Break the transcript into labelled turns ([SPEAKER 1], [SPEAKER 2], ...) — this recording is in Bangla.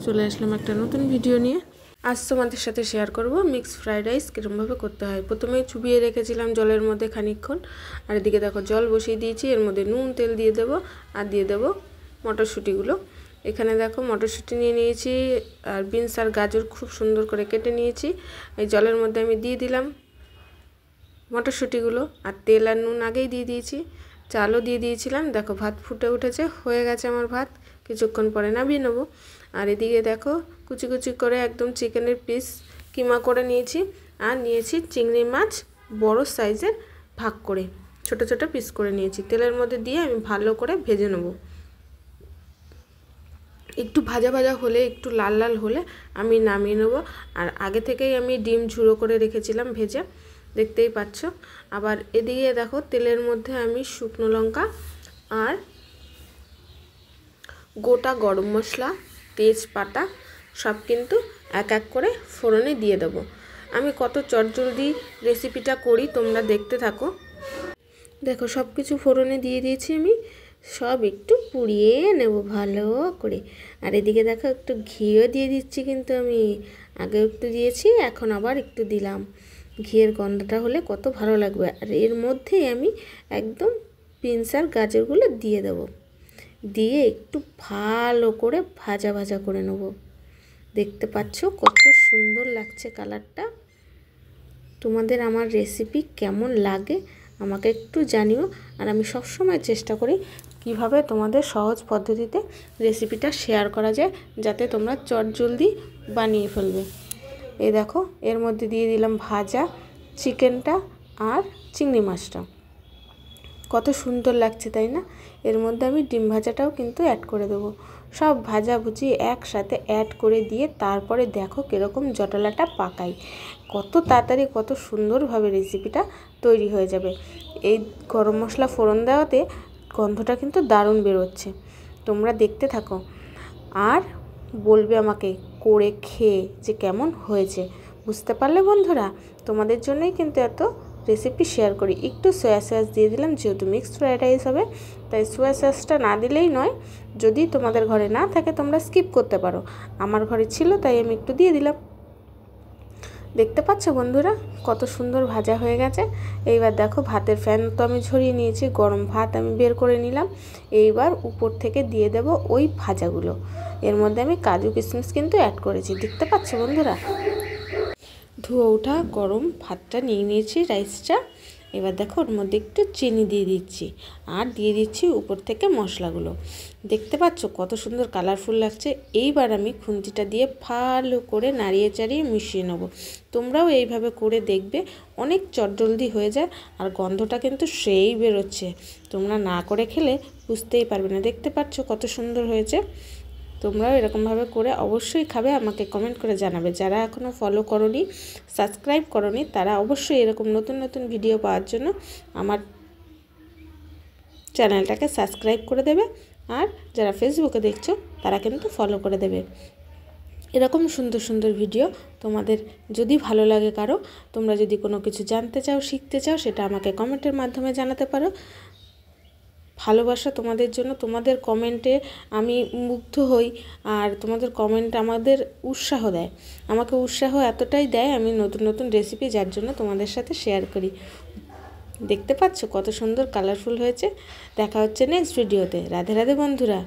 [SPEAKER 1] চলে আসলাম একটা নতুন ভিডিও নিয়ে। আজ তোমাদের সাথে শেয়ার করব মিক্স ফ্রাইড রাইস কীরকমভাবে করতে হয়। প্রথমে চুবিয়ে রেখেছিলাম জলের মধ্যে খানিকক্ষণ, আর এদিকে দেখো জল বসিয়ে দিয়েছি। এর মধ্যে নুন তেল দিয়ে দেবো, আর দিয়ে দেবো মটরশুঁটিগুলো। এখানে দেখো মটরশুঁটি নিয়ে নিয়েছি, আর বিনস আর গাজর খুব সুন্দর করে কেটে নিয়েছি। এই জলের মধ্যে আমি দিয়ে দিলাম মটরশুঁটিগুলো, আর তেল আর নুন আগেই দিয়ে দিয়েছি। চালও দিয়ে দিয়েছিলাম। দেখো ভাত ফুটে উঠেছে, হয়ে গেছে আমার ভাত। কিছুক্ষণ পরে নামিয়ে নেবো। আর এদিকে দেখো কুচি কুচি করে একদম চিকেনের পিস কিমা করে নিয়েছি, আর নিয়েছি চিংড়ি মাছ বড় সাইজের ভাগ করে ছোট ছোট পিস করে নিয়েছি। তেলের মধ্যে দিয়ে আমি ভালো করে ভেজে নেব। একটু ভাজা ভাজা হলে, একটু লাল লাল হলে আমি নামিয়ে নেব। আর আগে থেকেই আমি ডিম ঝুড়ো করে রেখেছিলাম ভেজে, দেখতেই পাচ্ছ। আবার এদিকে দেখো তেলের মধ্যে আমি শুকনো লঙ্কা আর গোটা গরম মশলা, তেজপাতা সব কিন্তু এক এক করে ফোড়নে দিয়ে দেবো। আমি কত চটজলদি রেসিপিটা করি, তোমরা দেখতে থাকো। দেখো সব কিছু ফোড়নে দিয়ে দিয়েছি আমি, সব একটু পুড়িয়ে নেব ভালো করে। আর এদিকে দেখো একটু ঘিও দিয়ে দিচ্ছি, কিন্তু আমি আগে একটু দিয়েছি, এখন আবার একটু দিলাম। ঘিয়ের গন্ধটা হলে কত ভালো লাগবে। আর এর মধ্যেই আমি একদম বিনস আর গাজরগুলো দিয়ে দেবো, দিয়ে একটু ভালো করে ভাজা ভাজা করে নেব। দেখতে পাচ্ছ কত সুন্দর লাগছে কালারটা। তোমাদের আমার রেসিপি কেমন লাগে আমাকে একটু জানিও। আর আমি সবসময় চেষ্টা করি কিভাবে তোমাদের সহজ পদ্ধতিতে রেসিপিটা শেয়ার করা যায়, যাতে তোমরা চটজলদি বানিয়ে ফেলবে। এই দেখো এর মধ্যে দিয়ে দিলাম ভাজা চিকেনটা আর চিংড়ি মাছটা। কত সুন্দর লাগছে তাই না? এর মধ্যে আমি ডিম ভাজাটাও কিন্তু অ্যাড করে দেবো। সব ভাজাভুজি একসাথে অ্যাড করে দিয়ে তারপরে দেখো কীরকম জটলাটা পাকাই। কত তাড়াতাড়ি কত সুন্দরভাবে রেসিপিটা তৈরি হয়ে যাবে। এই গরম মশলা ফোড়ন দেওয়াতে গন্ধটা কিন্তু দারুণ বেরোচ্ছে। তোমরা দেখতে থাকো আর বলবে আমাকে করে খেয়ে যে কেমন হয়েছে। বুঝতে পারলে বন্ধুরা? তোমাদের জন্যই কিন্তু এত রেসিপি শেয়ার করি। একটু সয়া সস দিয়ে দিলাম, যেহেতু মিক্সড ফ্রাইড রাইস হবে তাই সয়া সসটা না দিলেই নয়। যদি তোমাদের ঘরে না থাকে তোমরা স্কিপ করতে পারো, আমার ঘরে ছিল তাই আমি একটু দিয়ে দিলাম। দেখতে পাচ্ছ বন্ধুরা কত সুন্দর ভাজা হয়ে গেছে। এইবার দেখো ভাতের ফ্যান তো আমি ঝরিয়ে নিয়েছি, গরম ভাত আমি বের করে নিলাম। এইবার উপর থেকে দিয়ে দেব ওই ভাজাগুলো। এর মধ্যে আমি কাজু কিশমিশ কিন্তু অ্যাড করেছি, দেখতে পাচ্ছ বন্ধুরা। ধুয়ে ওঠা গরম ভাতটা নিয়ে নিয়েছি, রাইসটা। এবার দেখো ওর মধ্যে একটু চিনি দিয়ে দিচ্ছি, আর দিয়ে দিচ্ছি উপর থেকে মশলাগুলো। দেখতে পাচ্ছ কত সুন্দর কালারফুল লাগছে। এইবার আমি খুন্তিটা দিয়ে ভালো করে নাড়িয়ে চাড়িয়ে মিশিয়ে নেব। তোমরাও এইভাবে করে দেখবে, অনেক চটজলদি হয়ে যায়, আর গন্ধটা কিন্তু সেই বেরোচ্ছে। তোমরা না করে খেলে বুঝতেই পারবে না। দেখতে পাচ্ছ কত সুন্দর হয়েছে। তোমরাও এরকমভাবে করে অবশ্যই খাবে, আমাকে কমেন্ট করে জানাবে। যারা এখনও ফলো করোনি, সাবস্ক্রাইব করোনি, তারা অবশ্যই এরকম নতুন নতুন ভিডিও পাওয়ার জন্য আমার চ্যানেলটাকে সাবস্ক্রাইব করে দেবে। আর যারা ফেসবুকে দেখছো তারা কিন্তু ফলো করে দেবে। এরকম সুন্দর সুন্দর ভিডিও তোমাদের যদি ভালো লাগে কারো, তোমরা যদি কোনো কিছু জানতে চাও, শিখতে চাও, সেটা আমাকে কমেন্টের মাধ্যমে জানাতে পারো। ভালোবাসা তোমাদের জন্য, তোমাদের কমেন্টে আমি মুগ্ধ হই, আর তোমাদের কমেন্ট আমাদের উৎসাহ দেয়। আমাকে উৎসাহ এতটাই দেয়, আমি নতুন নতুন রেসিপি যার জন্য তোমাদের সাথে শেয়ার করি। দেখতে পাচ্ছ কত সুন্দর কালারফুল হয়েছে। দেখা হচ্ছে নেক্সট ভিডিওতে। রাধে রাধে বন্ধুরা।